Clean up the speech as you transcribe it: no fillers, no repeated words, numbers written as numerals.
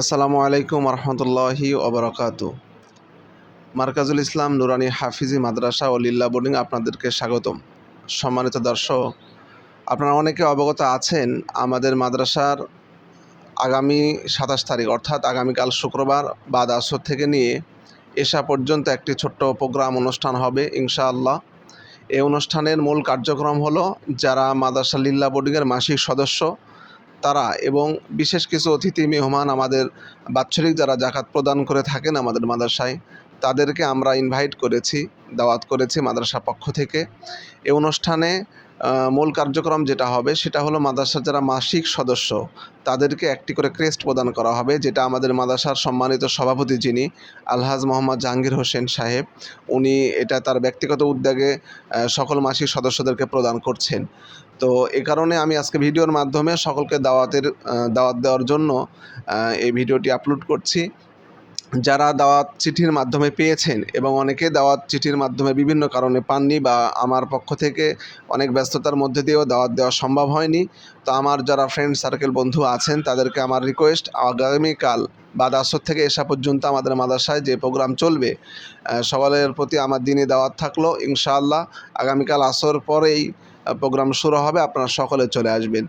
আসসালামু আলাইকুম রহমতুল্লাহি ওবরাকাতু। মার্কাজুল ইসলাম নুরানি হাফিজি মাদ্রাসা ও লিল্লা বোর্ডিং আপনাদেরকে স্বাগতম। সম্মানিত দর্শক, আপনারা অনেকে অবগত আছেন আমাদের মাদ্রাসার আগামী ২৭ তারিখ অর্থাৎ আগামীকাল শুক্রবার বাদ আসর থেকে নিয়ে এশা পর্যন্ত একটি ছোট্ট প্রোগ্রাম অনুষ্ঠান হবে ইনশাআল্লাহ। এই অনুষ্ঠানের মূল কার্যক্রম হলো যারা মাদ্রাসা লিল্লা বোর্ডিংয়ের মাসিক সদস্য তারা এবং বিশেষ কিছু অতিথি মেহমান আমাদের বাৎসরিক যারা জাকাত প্রদান করে থাকেন আমাদের মাদ্রাসায় তাদেরকে আমরা ইনভাইট করেছি, দাওয়াত করেছি মাদ্রাসা পক্ষ থেকে। এই অনুষ্ঠানে মূল কার্যক্রম যেটা হবে সেটা হলো মাদ্রাসার যারা মাসিক সদস্য তাদেরকে একটি করে ক্রেস্ট প্রদান করা হবে, যেটা আমাদের মাদ্রাসার সম্মানিত সভাপতি যিনি আলহাজ মোহাম্মদ জাহাঙ্গীর হোসেন সাহেব, উনি এটা তার ব্যক্তিগত উদ্যোগে সকল মাসিক সদস্যদেরকে প্রদান করছেন। তো এ কারণে আমি আজকে ভিডিওর মাধ্যমে সকলকে দাওয়াত দেওয়ার জন্য এই ভিডিওটি আপলোড করছি। যারা দাওয়াত চিঠির মাধ্যমে পেয়েছেন এবং অনেকে দাওয়াত চিঠির মাধ্যমে বিভিন্ন কারণে পাননি বা আমার পক্ষ থেকে অনেক ব্যস্ততার মধ্যে দিয়েও দাওয়াত দেওয়া সম্ভব হয়নি, তো আমার যারা ফ্রেন্ড সার্কেল বন্ধু আছেন তাদেরকে আমার রিকোয়েস্ট, আগামীকাল বাদ আসর থেকে এসা পর্যন্ত আমাদের মাদ্রাসায় যে প্রোগ্রাম চলবে সকলের প্রতি আমার দিনে দাওয়াত থাকলো। ইনশাআল্লাহ আগামীকাল আসর পরেই প্রোগ্রাম শুরু হবে, আপনারা সকলে চলে আসবেন।